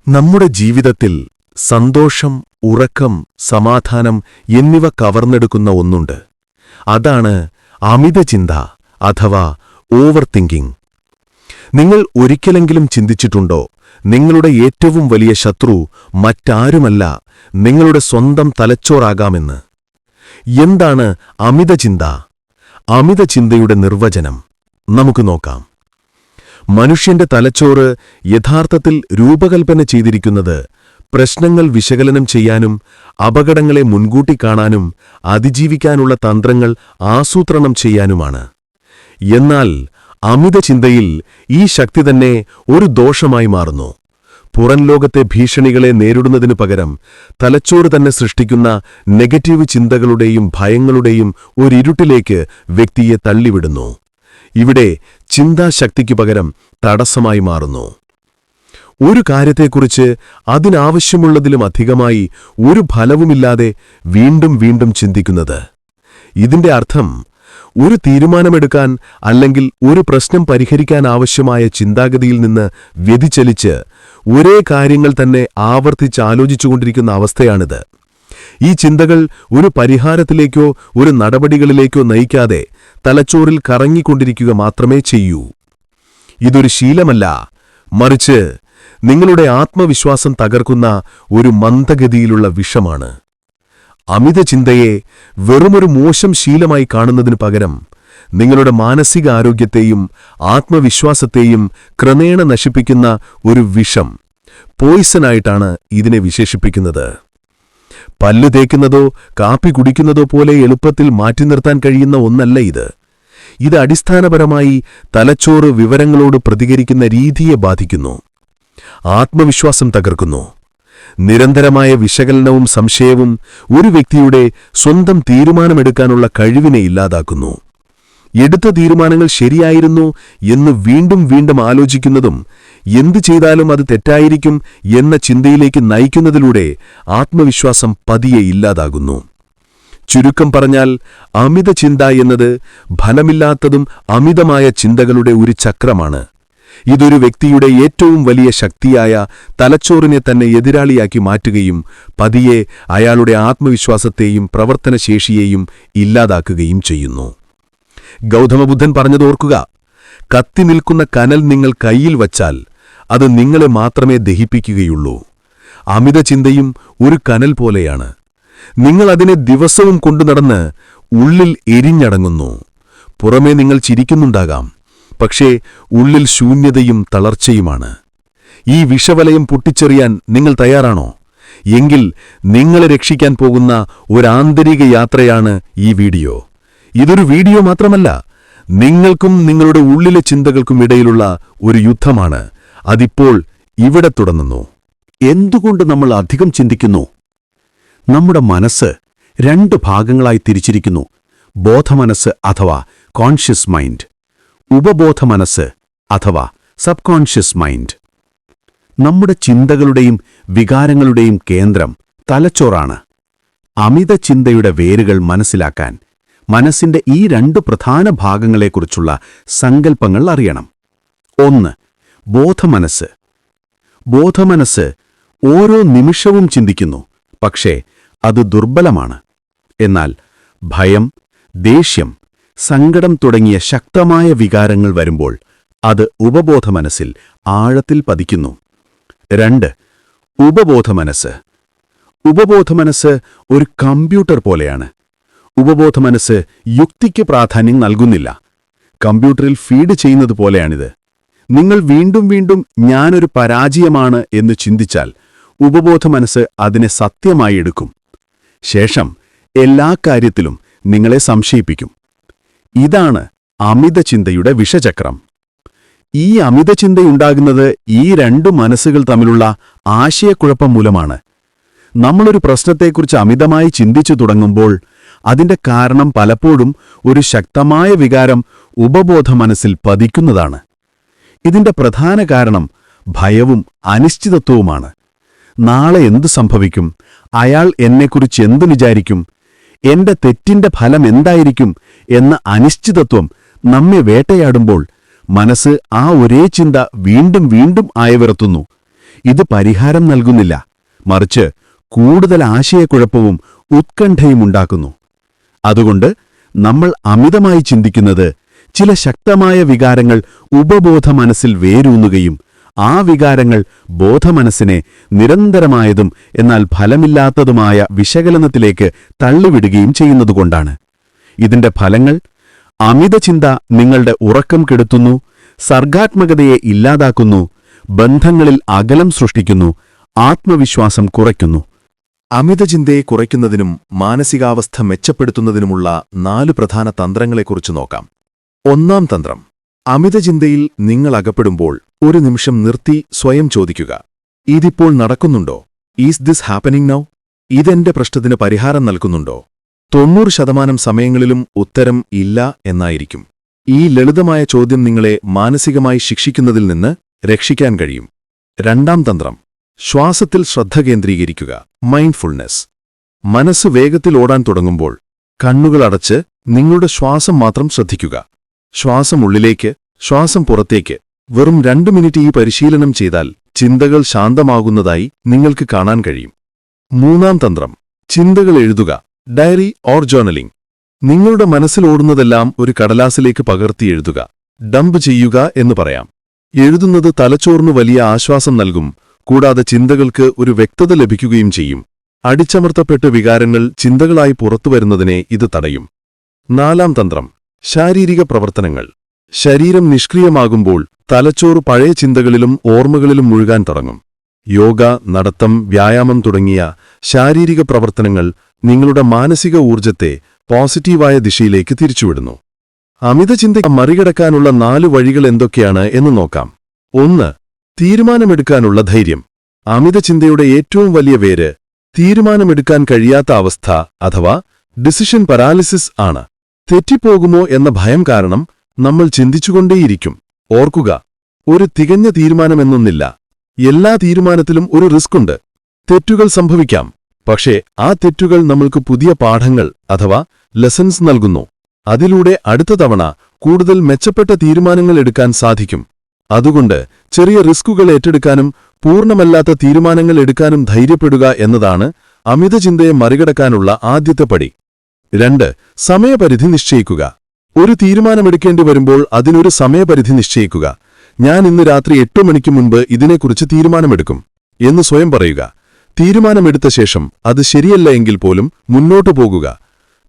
നമ്മുടെ ജീവിതത്തിൽ സന്തോഷം, ഉറക്കം, സമാധാനം എന്നിവ കവർന്നെടുക്കുന്ന ഒന്നുണ്ട്. അതാണ് അമിതചിന്ത അഥവാ ഓവർ തിങ്കിങ്. നിങ്ങൾ ഒരിക്കലെങ്കിലും ചിന്തിച്ചിട്ടുണ്ടോ, നിങ്ങളുടെ ഏറ്റവും വലിയ ശത്രു മറ്റാരുമല്ല, നിങ്ങളുടെ സ്വന്തം തലച്ചോറാകാമെന്ന്? എന്താണ് അമിതചിന്ത? അമിതചിന്തയുടെ നിർവചനം നമുക്ക് നോക്കാം. മനുഷ്യന്റെ തലച്ചോറ് യഥാർത്ഥത്തിൽ രൂപകൽപ്പന ചെയ്തിരിക്കുന്നത് പ്രശ്നങ്ങൾ വിശകലനം ചെയ്യാനും അപകടങ്ങളെ മുൻകൂട്ടി കാണാനും അതിജീവിക്കാനുള്ള തന്ത്രങ്ങൾ ആസൂത്രണം ചെയ്യാനുമാണ്. എന്നാൽ അമിതചിന്തയിൽ ഈ ശക്തി തന്നെ ഒരു ദോഷമായി മാറുന്നു. പുറംലോകത്തെ ഭീഷണികളെ നേരിടുന്നതിനു പകരം തലച്ചോറ് തന്നെ സൃഷ്ടിക്കുന്ന നെഗറ്റീവ് ചിന്തകളുടെയും ഭയങ്ങളുടെയും ഒരിരുട്ടിലേക്ക് വ്യക്തിയെ തള്ളിവിടുന്നു. ഇവിടെ ചിന്താശക്തിക്കു പകരം തടസ്സമായി മാറുന്നു. ഒരു കാര്യത്തെക്കുറിച്ച് അതിനാവശ്യമുള്ളതിലും അധികമായി ഒരു ഫലവുമില്ലാതെ വീണ്ടും വീണ്ടും ചിന്തിക്കുന്നത്. ഇതിന്റെ അർത്ഥം ഒരു തീരുമാനമെടുക്കാൻ അല്ലെങ്കിൽ ഒരു പ്രശ്നം പരിഹരിക്കാൻ ആവശ്യമായ ചിന്താഗതിയിൽ നിന്ന് വ്യതിചലിച്ച് ഒരേ കാര്യങ്ങൾ തന്നെ ആവർത്തിച്ചാലോചിച്ചുകൊണ്ടിരിക്കുന്ന അവസ്ഥയാണിത്. ഈ ചിന്തകൾ ഒരു പരിഹാരത്തിലേക്കോ ഒരു നടപടികളിലേക്കോ നയിക്കാതെ തലച്ചോറിൽ കറങ്ങിക്കൊണ്ടിരിക്കുക മാത്രമേ ചെയ്യൂ. ഇതൊരു ശീലമല്ല, മറിച്ച് നിങ്ങളുടെ ആത്മവിശ്വാസം തകർക്കുന്ന ഒരു മന്ദഗതിയിലുള്ള വിഷമാണ്. അമിതചിന്തയെ വെറുമൊരു മോശം ശീലമായി കാണുന്നതിനു പകരം നിങ്ങളുടെ മാനസികാരോഗ്യത്തെയും ആത്മവിശ്വാസത്തെയും ക്രമേണ നശിപ്പിക്കുന്ന ഒരു വിഷം, പോയിസനായിട്ടാണ് ഇതിനെ വിശേഷിപ്പിക്കുന്നത്. പല്ലു തേക്കുന്നതോ കാപ്പി കുടിക്കുന്നതോ പോലെ എളുപ്പത്തിൽ മാറ്റി നിർത്താൻ കഴിയുന്ന ഒന്നല്ല ഇത്. ഇത് അടിസ്ഥാനപരമായി തലച്ചോറ് വിവരങ്ങളോട് പ്രതികരിക്കുന്ന രീതിയെ ബാധിക്കുന്നു, ആത്മവിശ്വാസം തകർക്കുന്നു. നിരന്തരമായ വിശകലനവും സംശയവും ഒരു വ്യക്തിയുടെ സ്വന്തം തീരുമാനമെടുക്കാനുള്ള കഴിവിനെ ഇല്ലാതാക്കുന്നു. എടുത്ത തീരുമാനങ്ങൾ ശരിയായിരുന്നു എന്ന് വീണ്ടും വീണ്ടും ആലോചിക്കുന്നതും എന്തു ചെയ്താലും അത് തെറ്റായിരിക്കും എന്ന ചിന്തയിലേക്ക് നയിക്കുന്നതിലൂടെ ആത്മവിശ്വാസം പതിയെ ഇല്ലാതാകുന്നു. ചുരുക്കം പറഞ്ഞാൽ, അമിതചിന്ത എന്നത് ഫലമില്ലാത്തതും അമിതമായ ചിന്തകളുടെ ഒരു ചക്രമാണ്. ഇതൊരു വ്യക്തിയുടെ ഏറ്റവും വലിയ ശക്തിയായ തലച്ചോറിനെ തന്നെ എതിരാളിയാക്കി മാറ്റുകയും പതിയെ അയാളുടെ ആത്മവിശ്വാസത്തെയും പ്രവർത്തനശേഷിയെയും ഇല്ലാതാക്കുകയും ചെയ്യുന്നു. ഗൗതമബുദ്ധൻ പറഞ്ഞതോർക്കുക, കത്തി നിൽക്കുന്ന കനൽ നിങ്ങൾ കയ്യിൽ വച്ചാൽ അത് നിങ്ങളെ മാത്രമേ ദഹിപ്പിക്കുകയുള്ളൂ. അമിതചിന്തയും ഒരു കനൽ പോലെയാണ്. നിങ്ങൾ അതിനെ ദിവസവും കൊണ്ടുനടന്ന് ഉള്ളിൽ എരിഞ്ഞടങ്ങുന്നു. പുറമേ നിങ്ങൾ ചിരിക്കുന്നുണ്ടാകാം, പക്ഷേ ഉള്ളിൽ ശൂന്യതയും തളർച്ചയുമാണ്. ഈ വിഷവലയം പൊട്ടിച്ചെറിയാൻ നിങ്ങൾ തയ്യാറാണോ? എങ്കിൽ നിങ്ങളെ രക്ഷിക്കാൻ പോകുന്ന ഒരാന്തരിക യാത്രയാണ് ഈ വീഡിയോ. ഇതൊരു വീഡിയോ മാത്രമല്ല, നിങ്ങൾക്കും നിങ്ങളുടെ ഉള്ളിലെ ചിന്തകൾക്കും ഇടയിലുള്ള ഒരു യുദ്ധമാണ്. അതിപ്പോൾ ഇവിടെ തുടങ്ങുന്നു. എന്തുകൊണ്ട് നമ്മൾ അധികം ചിന്തിക്കുന്നു? നമ്മുടെ മനസ്സ് രണ്ട് ഭാഗങ്ങളായി തിരിച്ചിരിക്കുന്നു: ബോധമനസ്സ് അഥവാ കോൺഷ്യസ് മൈൻഡ്, ഉപബോധമനസ്സ് അഥവാ സബ് കോൺഷ്യസ് മൈൻഡ്. നമ്മുടെ ചിന്തകളുടെയും വികാരങ്ങളുടെയും കേന്ദ്രം തലച്ചോറാണ്. അമിതചിന്തയുടെ വേരുകൾ മനസ്സിലാക്കാൻ മനസ്സിന്റെ ഈ രണ്ട് പ്രധാന ഭാഗങ്ങളെക്കുറിച്ചുള്ള സങ്കല്പങ്ങൾ അറിയണം. 1. ബോധമനസ്സ്. ബോധമനസ്സ് ഓരോ നിമിഷവും ചിന്തിക്കുന്നു, പക്ഷേ അത് ദുർബലമാണ്. എന്നാൽ ഭയം, ദേഷ്യം, സങ്കടം തുടങ്ങിയ ശക്തമായ വികാരങ്ങൾ വരുമ്പോൾ അത് ഉപബോധമനസ്സിൽ ആഴത്തിൽ പതിക്കുന്നു. 2. ഉപബോധമനസ്സ്. ഉപബോധമനസ്സ് ഒരു കമ്പ്യൂട്ടർ പോലെയാണ്. ഉപബോധമനസ്സ് യുക്തിക്ക് പ്രാധാന്യം നൽകുന്നില്ല. കമ്പ്യൂട്ടറിൽ ഫീഡ് ചെയ്യുന്നത് പോലെയാണിത്. നിങ്ങൾ വീണ്ടും വീണ്ടും ഞാനൊരു പരാജയമാണ് എന്ന് ചിന്തിച്ചാൽ ഉപബോധമനസ്സ് അതിനെ സത്യമായി എടുക്കും. ശേഷം എല്ലാ കാര്യത്തിലും നിങ്ങളെ സംശയിപ്പിക്കും. ഇതാണ് അമിതചിന്തയുടെ വിഷചക്രം. ഈ അമിതചിന്തയുണ്ടാകുന്നത് ഈ രണ്ടു മനസ്സുകൾ തമ്മിലുള്ള ആശയക്കുഴപ്പം മൂലമാണ്. നമ്മളൊരു പ്രശ്നത്തെക്കുറിച്ച് അമിതമായി ചിന്തിച്ചു തുടങ്ങുമ്പോൾ അതിന്റെ കാരണം പലപ്പോഴും ഒരു ശക്തമായ വികാരം ഉപബോധമനസ്സിൽ പതിക്കുന്നതാണ്. ഇതിന്റെ പ്രധാന കാരണം ഭയവും അനിശ്ചിതത്വവുമാണ്. നാളെ എന്തു സംഭവിക്കും? അയാൾ എന്നെക്കുറിച്ച് എന്തു വിചാരിക്കും? എന്റെ തെറ്റിന്റെ ഫലം എന്തായിരിക്കും എന്ന അനിശ്ചിതത്വം നമ്മെ വേട്ടയാടുമ്പോൾ മനസ്സ് ആ ഒരേ ചിന്ത വീണ്ടും വീണ്ടും ആയവിറത്തുന്നു. ഇത് പരിഹാരം നൽകുന്നില്ല, മറിച്ച് കൂടുതൽ ആശയക്കുഴപ്പവും ഉത്കണ്ഠയും ഉണ്ടാക്കുന്നു. അതുകൊണ്ട് നമ്മൾ അമിതമായി ചിന്തിക്കുന്നത് ചില ശക്തമായ വികാരങ്ങൾ ഉപബോധ മനസ്സിൽ വേരൂന്നുകയും ആ വികാരങ്ങൾ ബോധമനസ്സിനെ നിരന്തരമായതും എന്നാൽ ഫലമില്ലാത്തതുമായ വിശകലനത്തിലേക്ക് തള്ളിവിടുകയും ചെയ്യുന്നതുകൊണ്ടാണ്. ഇതിന്റെ ഫലങ്ങൾ: അമിതചിന്ത നിങ്ങളുടെ ഉറക്കം കെടുത്തുന്നു, സർഗാത്മകതയെ ഇല്ലാതാക്കുന്നു, ബന്ധങ്ങളിൽ അകലം സൃഷ്ടിക്കുന്നു, ആത്മവിശ്വാസം കുറയ്ക്കുന്നു. അമിതചിന്തയെ കുറയ്ക്കുന്നതിനും മാനസികാവസ്ഥ മെച്ചപ്പെടുത്തുന്നതിനുമുള്ള 4 പ്രധാന തന്ത്രങ്ങളെക്കുറിച്ച് നോക്കാം. 1-ാം തന്ത്രം: അമിതചിന്തയിൽ നിങ്ങൾ അകപ്പെടുമ്പോൾ ഒരു നിമിഷം നിർത്തി സ്വയം ചോദിക്കുക, ഇതിപ്പോൾ നടക്കുന്നുണ്ടോ? Is this happening now? ഇതെന്റെ പ്രശ്നത്തിന് പരിഹാരം നൽകുന്നുണ്ടോ? 90% സമയങ്ങളിലും ഉത്തരം ഇല്ല എന്നായിരിക്കും. ഈ ലളിതമായ ചോദ്യം നിങ്ങളെ മാനസികമായി ശിക്ഷിക്കുന്നതിൽ നിന്ന് രക്ഷിക്കാൻ കഴിയും. 2-ാം തന്ത്രം: ശ്വാസത്തിൽ ശ്രദ്ധ കേന്ദ്രീകരിക്കുക, മൈൻഡ്ഫുൾനെസ്. മനസ്സ് വേഗത്തിൽ ഓടാൻ തുടങ്ങുമ്പോൾ കണ്ണുകളടച്ച് നിങ്ങളുടെ ശ്വാസം മാത്രം ശ്രദ്ധിക്കുക. ശ്വാസം ഉള്ളിലേക്ക്, ശ്വാസം പുറത്തേക്ക്. വെറും 2 മിനിറ്റ് ഈ പരിശീലനം ചെയ്താൽ ചിന്തകൾ ശാന്തമാകുന്നതായി നിങ്ങൾക്ക് കാണാൻ കഴിയും. 3-ാം തന്ത്രം: ചിന്തകൾ എഴുതുക, ഡയറി ഓർ ജേർണലിംഗ്. നിങ്ങളുടെ മനസ്സിലോടുന്നതെല്ലാം ഒരു കടലാസിലേക്ക് പകർത്തി എഴുതുക. ഡംപ് ചെയ്യുക എന്ന് പറയാം. എഴുതുന്നത് തലച്ചോറിന് വലിയ ആശ്വാസം നൽകും, കൂടാതെ ചിന്തകൾക്ക് ഒരു വ്യക്തത ലഭിക്കുകയും ചെയ്യും. അടിച്ചമർത്തപ്പെട്ട വികാരങ്ങൾ ചിന്തകളായി പുറത്തുവരുന്നതിനെ ഇത് തടയും. 4-ാം തന്ത്രം: ശാരീരിക പ്രവർത്തനങ്ങൾ. ശരീരം നിഷ്ക്രിയമാകുമ്പോൾ തലച്ചോറ് പഴയ ചിന്തകളിലും ഓർമ്മകളിലും മുഴുകാൻ തുടങ്ങും. യോഗ, നടത്തം, വ്യായാമം തുടങ്ങിയ ശാരീരിക പ്രവർത്തനങ്ങൾ നിങ്ങളുടെ മാനസിക ഊർജ്ജത്തെ പോസിറ്റീവായ ദിശയിലേക്ക് തിരിച്ചുവിടുന്നു. അമിതചിന്ത മറികടക്കാനുള്ള 4 വഴികൾ എന്തൊക്കെയാണ് എന്ന് നോക്കാം. 1. തീരുമാനമെടുക്കാനുള്ള ധൈര്യം. അമിതചിന്തയുടെ ഏറ്റവും വലിയ വേര് തീരുമാനമെടുക്കാൻ കഴിയാത്ത അവസ്ഥ അഥവാ ഡിസിഷൻ പരാലിസിസ് ആണ്. തെറ്റിപ്പോകുമോ എന്ന ഭയം കാരണം നമ്മൾ ചിന്തിച്ചുകൊണ്ടേയിരിക്കും. ഓർക്കുക, ഒരു തികഞ്ഞ തീരുമാനമെന്നൊന്നില്ല. എല്ലാ തീരുമാനത്തിലും ഒരു റിസ്ക്കുണ്ട്. തെറ്റുകൾ സംഭവിക്കാം, പക്ഷേ ആ തെറ്റുകൾ നമ്മൾക്ക് പുതിയ പാഠങ്ങൾ അഥവാ ലെസൺസ് നൽകുന്നു. അതിലൂടെ അടുത്ത തവണ കൂടുതൽ മെച്ചപ്പെട്ട തീരുമാനങ്ങൾ എടുക്കാൻ സാധിക്കും. അതുകൊണ്ട് ചെറിയ റിസ്കുകൾ ഏറ്റെടുക്കാനും പൂർണ്ണമല്ലാത്ത തീരുമാനങ്ങൾ എടുക്കാനും ധൈര്യപ്പെടുക എന്നതാണ് അമിതചിന്തയെ മറികടക്കാനുള്ള ആദ്യത്തെ പടി. 2. സമയപരിധി നിശ്ചയിക്കുക. ഒരു തീരുമാനമെടുക്കേണ്ടി വരുമ്പോൾ അതിനൊരു സമയപരിധി നിശ്ചയിക്കുക. ഞാൻ ഇന്ന് രാത്രി 8 മണിക്ക് മുൻപ് ഇതിനെക്കുറിച്ച് തീരുമാനമെടുക്കും എന്ന് സ്വയം പറയുക. തീരുമാനമെടുത്ത ശേഷം അത് ശരിയല്ല എങ്കിൽ പോലും മുന്നോട്ടു പോകുക.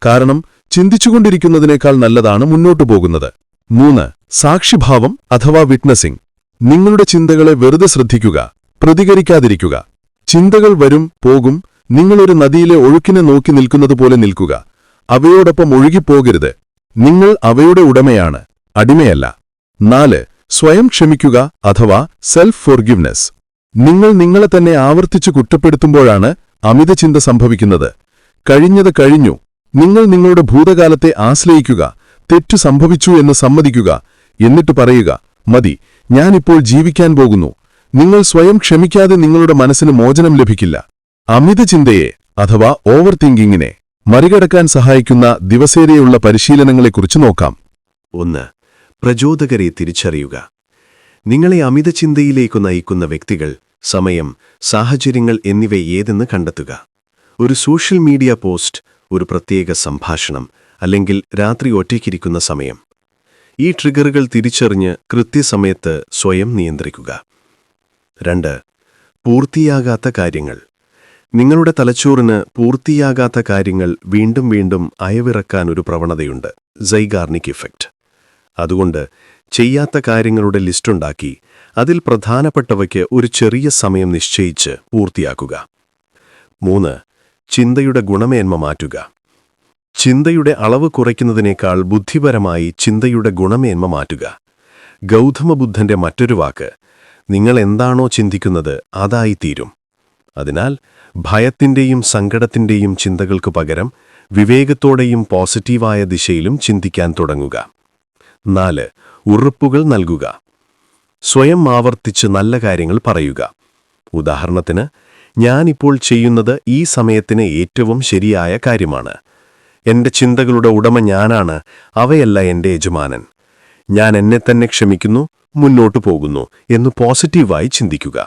കാരണം ചിന്തിച്ചുകൊണ്ടിരിക്കുന്നതിനേക്കാൾ നല്ലതാണ് മുന്നോട്ടു പോകുന്നത്. 3. സാക്ഷിഭാവം അഥവാ വിറ്റ്നസിംഗ്. നിങ്ങളുടെ ചിന്തകളെ വെറുതെ ശ്രദ്ധിക്കുക, പ്രതികരിക്കാതിരിക്കുക. ചിന്തകൾ വരും, പോകും. നിങ്ങളൊരു നദിയിലെ ഒഴുക്കിനെ നോക്കി നിൽക്കുന്നതുപോലെ നിൽക്കുക. അവയോടൊപ്പം ഒഴുകിപ്പോകരുത്. നിങ്ങൾ അവയുടെ ഉടമയാണ്, അടിമയല്ല. 4. സ്വയം ക്ഷമിക്കുക അഥവാ സെൽഫ് ഫോർഗിവ്നെസ്. നിങ്ങൾ നിങ്ങളെ തന്നെ ആവർത്തിച്ചു കുറ്റപ്പെടുത്തുമ്പോഴാണ് അമിതചിന്ത സംഭവിക്കുന്നത്. കഴിഞ്ഞത് കഴിഞ്ഞു. നിങ്ങൾ നിങ്ങളുടെ ഭൂതകാലത്തെ ആശ്രയിക്കുക. തെറ്റു സംഭവിച്ചു എന്ന് സമ്മതിക്കുക. എന്നിട്ട് പറയുക, മതി, ഞാനിപ്പോൾ ജീവിക്കാൻ പോകുന്നു. നിങ്ങൾ സ്വയം ക്ഷമിക്കാതെ നിങ്ങളുടെ മനസ്സിന് മോചനം ലഭിക്കില്ല. അമിതചിന്തയെ അഥവാ ഓവർ തിങ്കിങ്ങിനെ മറികടക്കാൻ സഹായിക്കുന്ന ദിവസേനയുള്ള പരിശീലനങ്ങളെക്കുറിച്ച് നോക്കാം. 1. പ്രചോദകരെ തിരിച്ചറിയുക. നിങ്ങളെ അമിതചിന്തയിലേക്കു നയിക്കുന്ന വ്യക്തികൾ, സമയം, സാഹചര്യങ്ങൾ എന്നിവ ഏതെന്ന് കണ്ടെത്തുക. ഒരു സോഷ്യൽ മീഡിയ പോസ്റ്റ്, ഒരു പ്രത്യേക സംഭാഷണം, അല്ലെങ്കിൽ രാത്രി ഒറ്റയ്ക്കിരിക്കുന്ന സമയം. ഈ ട്രിഗറുകൾ തിരിച്ചറിഞ്ഞ് കൃത്യസമയത്ത് സ്വയം നിയന്ത്രിക്കുക. 2. പൂർത്തിയാകാത്ത കാര്യങ്ങൾ. നിങ്ങളുടെ തലച്ചോറിന് പൂർത്തിയാകാത്ത കാര്യങ്ങൾ വീണ്ടും വീണ്ടും അയവിറക്കാൻ ഒരു പ്രവണതയുണ്ട്, സൈഗാർനിക് ഇഫക്റ്റ്. അതുകൊണ്ട് ചെയ്യാത്ത കാര്യങ്ങളുടെ ലിസ്റ്റുണ്ടാക്കി അതിൽ പ്രധാനപ്പെട്ടവയ്ക്ക് ഒരു ചെറിയ സമയം നിശ്ചയിച്ച് പൂർത്തിയാക്കുക. 3. ചിന്തയുടെ ഗുണമേന്മ മാറ്റുക. ചിന്തയുടെ അളവ് കുറയ്ക്കുന്നതിനേക്കാൾ ബുദ്ധിപരമായി ചിന്തയുടെ ഗുണമേന്മ മാറ്റുക. ഗൗതമബുദ്ധന്റെ മറ്റൊരു വാക്ക്, നിങ്ങൾ എന്താണോ ചിന്തിക്കുന്നത് അതായിത്തീരും. അതിനാൽ ഭയത്തിന്റെയും സങ്കടത്തിന്റെയും ചിന്തകൾക്കു പകരം വിവേകത്തോടെയും പോസിറ്റീവായ ദിശയിലും ചിന്തിക്കാൻ തുടങ്ങുക. 4. ഉറപ്പുകൾ നൽകുക. സ്വയം ആവർത്തിച്ച് നല്ല കാര്യങ്ങൾ പറയുക. ഉദാഹരണത്തിന്, ഞാനിപ്പോൾ ചെയ്യുന്നത് ഈ സമയത്തിന് ഏറ്റവും ശരിയായ കാര്യമാണ്. എന്റെ ചിന്തകളുടെ ഉടമ ഞാനാണ്, അവയല്ല എന്റെ യജമാനൻ. ഞാൻ എന്നെ തന്നെ ക്ഷമിക്കുന്നു, മുന്നോട്ടു പോകുന്നു എന്ന് പോസിറ്റീവായി ചിന്തിക്കുക.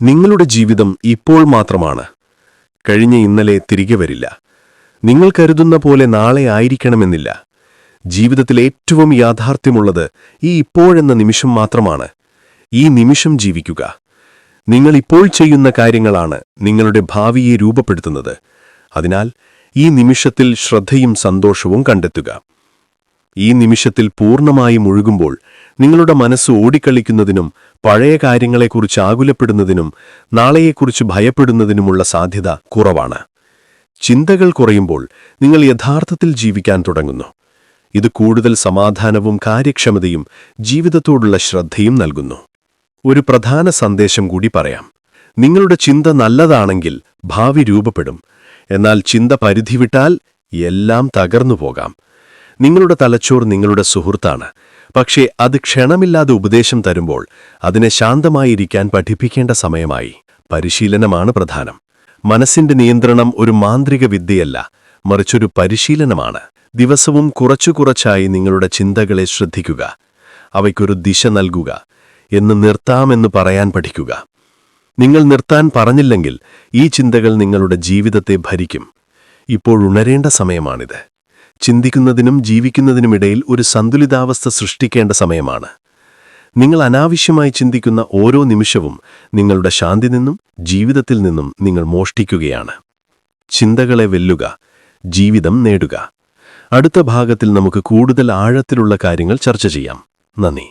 നിങ്ങളുടെ ജീവിതം ഇപ്പോൾ മാത്രമാണ്. കഴിഞ്ഞ ഇന്നലെ തിരികെ വരില്ല. നിങ്ങൾ കരുതുന്ന പോലെ നാളെ ആയിരിക്കണമെന്നില്ല. ജീവിതത്തിൽ ഏറ്റവും യാഥാർത്ഥ്യമുള്ളത് ഈ ഇപ്പോഴെന്ന നിമിഷം മാത്രമാണ്. ഈ നിമിഷം ജീവിക്കുക. നിങ്ങൾ ഇപ്പോൾ ചെയ്യുന്ന കാര്യങ്ങളാണ് നിങ്ങളുടെ ഭാവിയെ രൂപപ്പെടുത്തുന്നത്. അതിനാൽ ഈ നിമിഷത്തിൽ ശ്രദ്ധയും സന്തോഷവും കണ്ടെത്തുക. ഈ നിമിഷത്തിൽ പൂർണ്ണമായി മുഴുകുമ്പോൾ നിങ്ങളുടെ മനസ്സ് ഓടിക്കളിക്കുന്നതിനും പഴയ കാര്യങ്ങളെക്കുറിച്ച് ആകുലപ്പെടുന്നതിനും നാളെയെക്കുറിച്ച് ഭയപ്പെടുന്നതിനുമുള്ള സാധ്യത കുറവാണ്. ചിന്തകൾ കുറയുമ്പോൾ നിങ്ങൾ യഥാർത്ഥത്തിൽ ജീവിക്കാൻ തുടങ്ങുന്നു. ഇത് കൂടുതൽ സമാധാനവും കാര്യക്ഷമതയും ജീവിതത്തോടുള്ള ശ്രദ്ധയും നൽകുന്നു. ഒരു പ്രധാന സന്ദേശം കൂടി പറയാം. നിങ്ങളുടെ ചിന്ത നല്ലതാണെങ്കിൽ ഭാവി രൂപപ്പെടും. എന്നാൽ ചിന്ത പരിധി വിട്ടാൽ എല്ലാം തകർന്നു പോകാം. നിങ്ങളുടെ തലച്ചോർ നിങ്ങളുടെ സുഹൃത്താണ്. പക്ഷേ അത് ക്ഷണമില്ലാതെ ഉപദേശം തരുമ്പോൾ അതിനെ ശാന്തമായിരിക്കാൻ പഠിപ്പിക്കേണ്ട സമയമായി. പരിശീലനമാണ് പ്രധാനം. മനസ്സിന്റെ നിയന്ത്രണം ഒരു മാന്ത്രിക വിദ്യയല്ല, മറിച്ചൊരു പരിശീലനമാണ്. ദിവസവും കുറച്ചായി നിങ്ങളുടെ ചിന്തകളെ ശ്രദ്ധിക്കുക. അവയ്ക്കൊരു ദിശ നൽകുക. എന്ന് നിർത്താമെന്ന് പറയാൻ പഠിക്കുക. നിങ്ങൾ നിർത്താൻ പറഞ്ഞില്ലെങ്കിൽ ഈ ചിന്തകൾ നിങ്ങളുടെ ജീവിതത്തെ ഭരിക്കും. ഇപ്പോൾ ഉണരേണ്ട സമയമാണിത്. ചിന്തിക്കുന്നതിനും ജീവിക്കുന്നതിനുമിടയിൽ ഒരു സന്തുലിതാവസ്ഥ സൃഷ്ടിക്കേണ്ട സമയമാണ്. നിങ്ങൾ അനാവശ്യമായി ചിന്തിക്കുന്ന ഓരോ നിമിഷവും നിങ്ങളുടെ ശാന്തി നിന്നും ജീവിതത്തിൽ നിന്നും നിങ്ങൾ മോഷ്ടിക്കുകയാണ്. ചിന്തകളെ വെല്ലുക, ജീവിതം നേടുക. അടുത്ത ഭാഗത്തിൽ നമുക്ക് കൂടുതൽ ആഴത്തിലുള്ള കാര്യങ്ങൾ ചർച്ച ചെയ്യാം. നന്ദി.